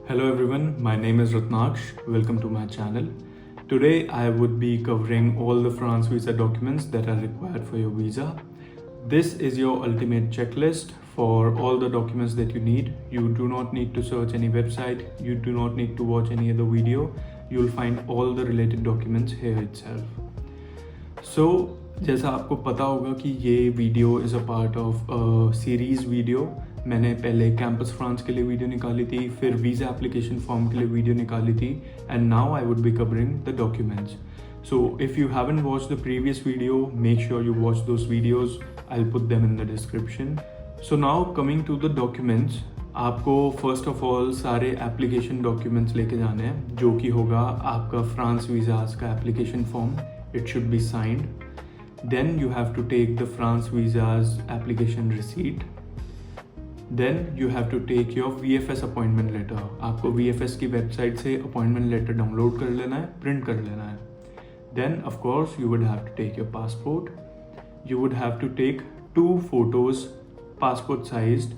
Hello everyone, my name is Ratnaksh. Welcome to my channel. Today I would be covering all the France visa documents that are required for your visa. This is your ultimate checklist for all the documents that you need. You do not need to search any website, you do not need to watch any other video. You will find all the related documents here itself. So जैसा आपको पता होगा कि ये video is a part of series video. मैंने पहले campus France के लिए वीडियो निकाली थी, फिर वीज़ा एप्लीकेशन फॉर्म के लिए वीडियो निकाली थी, and now I would be covering the documents. So if you haven't watched the previous video, make sure you watch those videos. I'll put them in the description. So now coming to the documents, आपको first of all सारे application documents लेके जाने हैं, जो कि होगा आपका France visas का application form. It should be signed. Then you have to take the France visa's application receipt. Then you have to take your VFS appointment letter. आपको VFS की वेबसाइट से अपॉइंटमेंट लेटर डाउनलोड कर लेना है, print कर लेना है. Then of course you would have to take your passport. You would have to take 2 photos, passport sized,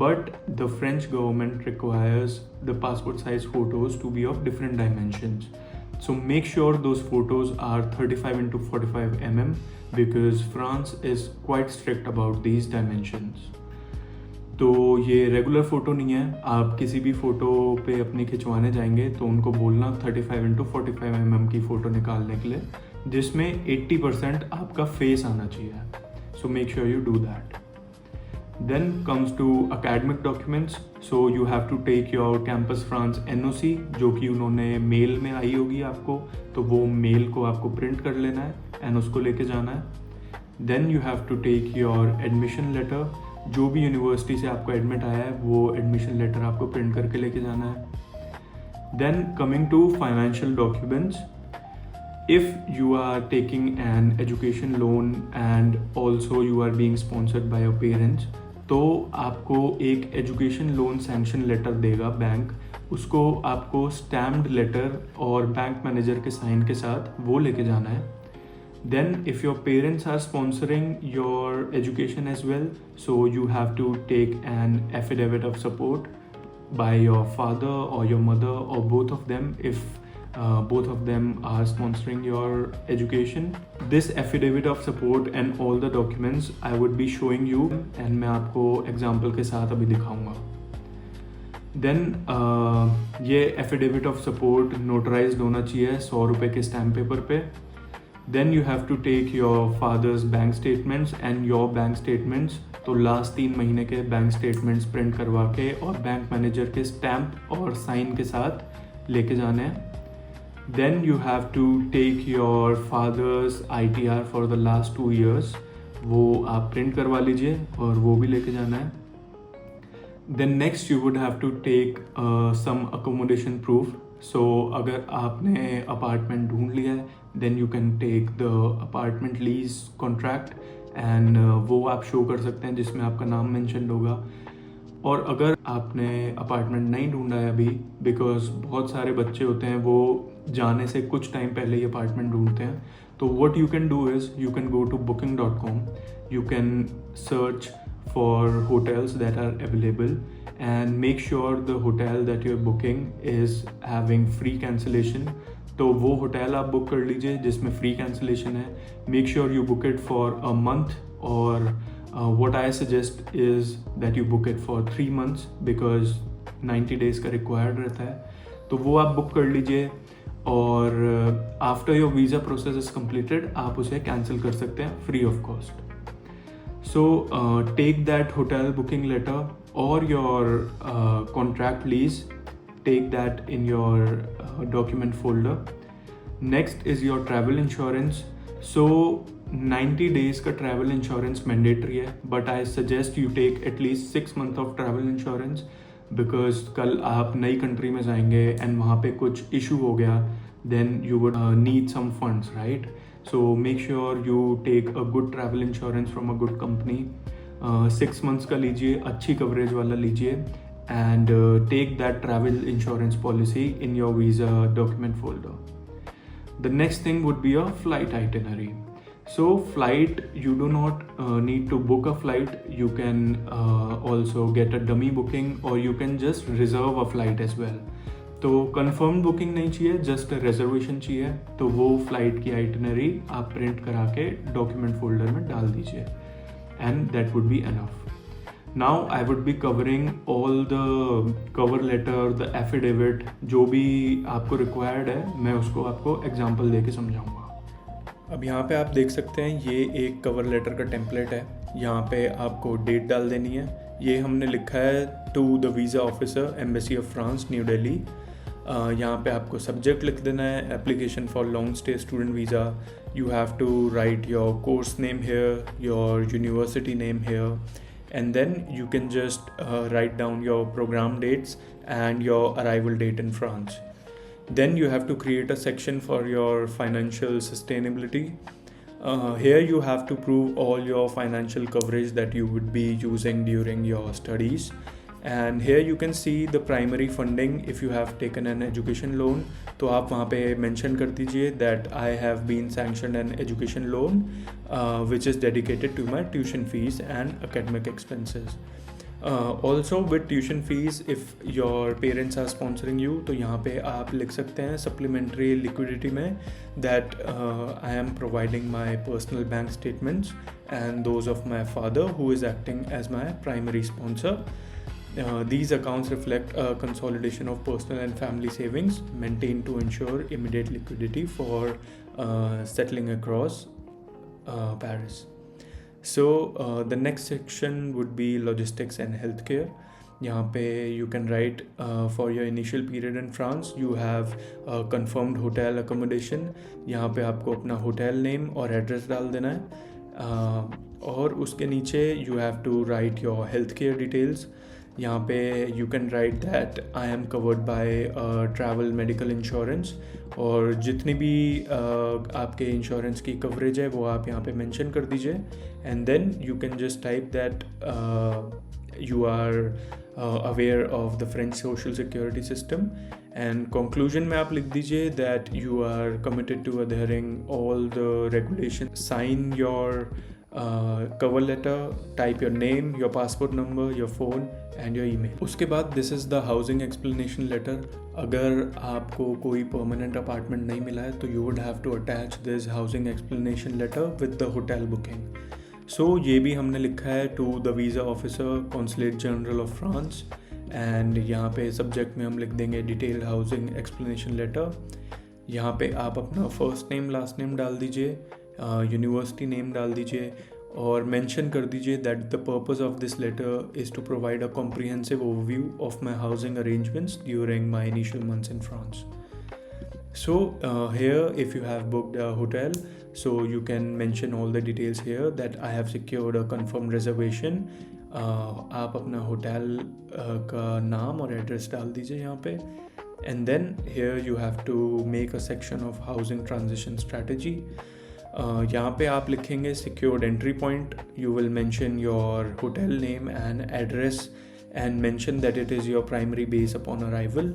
but the French government requires the passport size photos to be of different dimensions. So make sure those photos are 35 into 45 mm because France is quite strict about these dimensions. तो ये regular photo नहीं है. आप किसी भी photo पे अपनी खिंचवाने जाएंगे तो उनको बोलना 35 into 45 mm की फ़ोटो निकालने के लिए, जिसमें 80% आपका फेस आना चाहिए. So make sure you do that. Then comes to academic documents. So you have to take your Campus France NOC, जो कि उन्होंने मेल में आई होगी आपको, तो वो मेल को आपको प्रिंट कर लेना है एंड उसको लेके जाना है. Then you have to take your admission letter. जो भी यूनिवर्सिटी से आपको एडमिट आया है वो एडमिशन लेटर आपको प्रिंट करके लेके जाना है. Then coming to financial documents. If you are taking an education loan and also you are being sponsored by your parents, तो आपको एक एजुकेशन लोन सैंक्शन लेटर देगा बैंक. उसको आपको स्टैम्प्ड लेटर और बैंक मैनेजर के साइन के साथ वो लेके जाना है. Then if your parents are sponsoring your education as well, so you have to take an affidavit of support by your father or your mother or both of them if both of them are sponsoring your education. This affidavit of support and all the documents I would be showing you and मैं आपको example के साथ अभी दिखाऊंगा. Then ये affidavit of support notarized होना चाहिए 100 रुपए के स्टैम्प पेपर पे. Then you have to take your father's bank statements and your bank statements. तो लास्ट 3 महीने के बैंक स्टेटमेंट्स प्रिंट करवा के और बैंक मैनेजर के स्टैम्प और साइन के साथ लेके जाने हैं. Then you have to take your father's ITR for the last 2 years. वो आप प्रिंट करवा लीजिए और वो भी लेके जाना है. Then next you would have to take some accommodation proof. So अगर आपने अपार्टमेंट ढूंढ लिया है then you can take the apartment lease contract and वो आप शो कर सकते हैं जिसमें आपका नाम मेंशन होगा. और अगर आपने अपार्टमेंट नहीं ढूंढा है अभी, बिकॉज बहुत सारे बच्चे होते हैं वो जाने से कुछ टाइम पहले ही अपार्टमेंट ढूंढते हैं, तो what you can do is you can go to booking.com. You can search for hotels that are available and make sure the hotel that you're booking is having free cancellation. तो वो hotel आप book कर लीजिए जिसमें free cancellation है. Make sure you book it for a month और what I suggest is that you book it for 3 months because 90 days का required रहता है. तो वो आप बुक कर लीजिए और after your visa process is completed आप उसे कैंसिल कर सकते हैं free of cost. So take that hotel booking letter or your contract lease, take that in your document folder. Next is your travel insurance. So 90 days का travel insurance mandatory है, but I suggest you take at least 6 months of travel insurance because कल आप नई country में जाएंगे and वहाँ पे कुछ इशू हो गया then you would need some funds, right. So make sure you take a good travel insurance from a good company. 6 months का लीजिए, अच्छी कवरेज वाला लीजिए and take that travel insurance policy in your visa document folder. The next thing would be a flight itinerary. So flight, you do not need to book a flight. You can also get a dummy booking, or you can just reserve a flight as well. तो confirm booking नहीं चाहिए, just reservation चाहिए. तो वो flight की itinerary आप print करा के डॉक्यूमेंट फोल्डर में डाल दीजिए, and that would be enough. Now I would be covering all the cover letter, the affidavit, जो भी आपको रिक्वायर्ड है, मैं उसको आपको एग्जांपल दे के समझाऊंगा. अब यहाँ पे आप देख सकते हैं, ये एक कवर लेटर का टेम्पलेट है. यहाँ पे आपको डेट डाल देनी है. ये हमने लिखा है to the visa officer, embassy of France, New Delhi. यहाँ पे आपको सब्जेक्ट लिख देना है, application for long stay student visa. You have to write your course name here, your university name here, and then you can just write down your program dates and your arrival date in France. Then you have to create a section for your financial sustainability. Here you have to prove all your financial coverage that you would be using during your studies. And here you can see the primary funding. If you have taken an education loan, तो आप वहाँ पे mention कर दीजिए that I have been sanctioned an education loan which is dedicated to my tuition fees and academic expenses. Also with tuition fees, if your parents are sponsoring you, तो यहाँ पे आप लिख सकते हैं supplementary liquidity में that I am providing my personal bank statements and those of my father who is acting as my primary sponsor. These accounts reflect a consolidation of personal and family savings maintained to ensure immediate liquidity for settling across Paris. So the next section would be logistics and healthcare. यहाँ पे you can write for your initial period in France you have confirmed hotel accommodation. यहाँ पे आपको अपना hotel name और address डाल देना है. और उसके नीचे you have to write your healthcare details. यहाँ पे you can write that I am covered by travel medical insurance, और जितनी भी आपके इंश्योरेंस की कवरेज है वो आप यहाँ पे मेंशन कर दीजिए. And then you can just type that you are aware of the French social security system. And conclusion में आप लिख दीजिए that you are committed to adhering all the regulation. Sign your cover letter, type your name, your passport number, your phone and your email. उसके बाद this is the housing explanation letter. अगर आपको कोई permanent apartment नहीं मिला है तो you would have to attach this housing explanation letter with the hotel booking. So ये भी हमने लिखा है to the visa officer, consulate general of France, and यहाँ पे subject में हम लिख देंगे detailed housing explanation letter. यहाँ पे आप अपना first name last name डाल दीजिए, यूनिवर्सिटी नेम डाल दीजिए, और मेंशन कर दीजिए that the purpose of this letter is to provide a comprehensive overview of my housing arrangements during my initial months in France. So here if you have booked a hotel, so you can mention all the details here that I have secured a confirmed reservation. आप अपना hotel का नाम और address डाल दीजिए यहाँ पे. And then here you have to make a section of housing transition strategy. यहाँ पे आप लिखेंगे secured entry point. You will mention your hotel name and address and mention that it is your primary base upon arrival.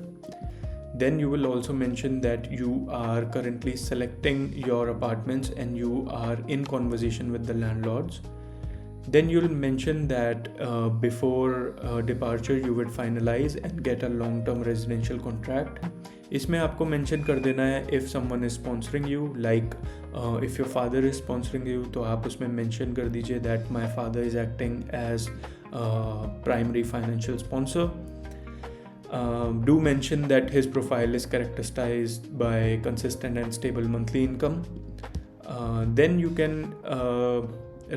Then you will also mention that you are currently selecting your apartments and you are in conversation with the landlords. Then you'll mention that before departure you would finalize and get a long-term residential contract. इसमें आपको mention कर देना है if someone is sponsoring you, like if your father is sponsoring you, तो आप उसमें mention कर दीजिए that my father is acting as primary financial sponsor. Do mention that his profile is characterized by consistent and stable monthly income. Then you can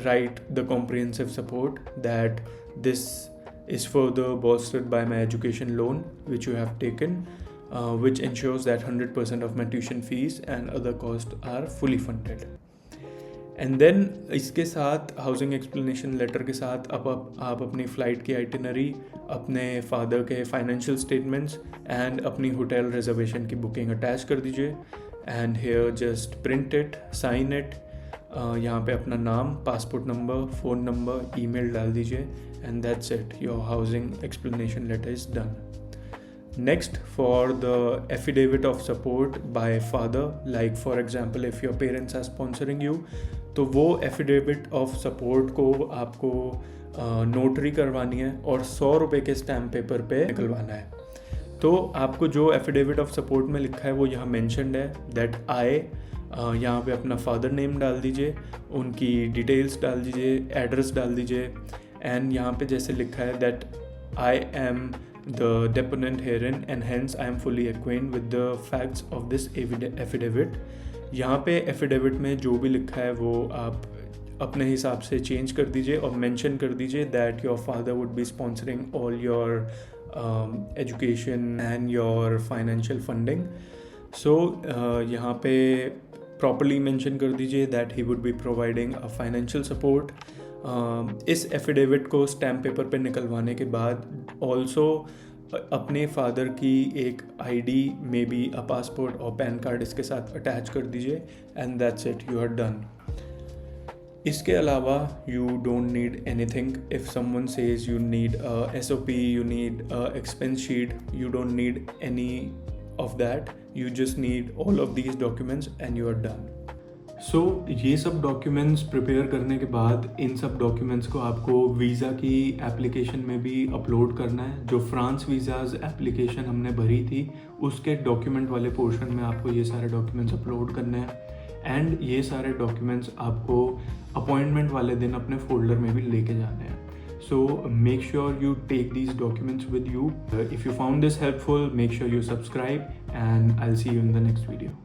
write the comprehensive support that this is further bolstered by my education loan which you have taken, which ensures that 100% of my tuition fees and other costs are fully funded. And then इसके साथ housing explanation letter के साथ आप अपनी flight की itinerary, अपने father के financial statements and अपनी होटल रिजर्वेशन की बुकिंग अटैच कर दीजिए. And here just print it, sign it. यहाँ पे अपना नाम, passport number, phone number, email डाल दीजिए, and that's it. Your housing explanation letter is done. Next, for the affidavit of support by father, like for example if your parents are sponsoring you, तो वो affidavit of support को आपको notary करवानी है और 100 रुपये के स्टैम्प पेपर पे निकलवाना है। तो आपको जो एफिडेविट ऑफ सपोर्ट में लिखा है वो यहाँ मेंशन्ड है दैट आई, यहाँ पे अपना फादर नेम डाल दीजिए, उनकी डिटेल्स डाल दीजिए, एड्रेस डाल दीजिए, एंड यहाँ पे जैसे लिखा है that I am the deponent herein and hence I am fully acquainted with the facts of this affidavit. यहाँ पे एफिडेविट में जो भी लिखा है वो आप अपने हिसाब से चेंज कर दीजिए और मेंशन कर दीजिए that your father would be sponsoring all your education and your financial funding. So यहाँ पे प्रॉपरली मेंशन कर दीजिए that he would be providing a financial support. इस एफिडेविट को स्टैम्प पेपर पे निकलवाने के बाद ऑल्सो अपने फादर की एक ID may be a passport और पैन कार्ड इसके साथ अटैच कर दीजिए and that's it, you are done. इसके अलावा you don't need anything. If someone says you need SOP, you need expense sheet, you don't need any of that, you just need all of these documents and you are done. So ये सब documents prepare करने के बाद इन सब documents को आपको visa की application में भी अपलोड करना है। जो फ्रांस वीज़ाज़ एप्लीकेशन हमने भरी थी उसके डॉक्यूमेंट वाले पोर्शन में आपको ये सारे डॉक्यूमेंट्स अपलोड करने हैं एंड ये सारे डॉक्यूमेंट्स आपको अपॉइंटमेंट वाले दिन अपने फोल्डर में भी लेके जाने हैं। So make sure you take these documents with you. If you found this helpful, make sure you subscribe and I'll see you in the next video.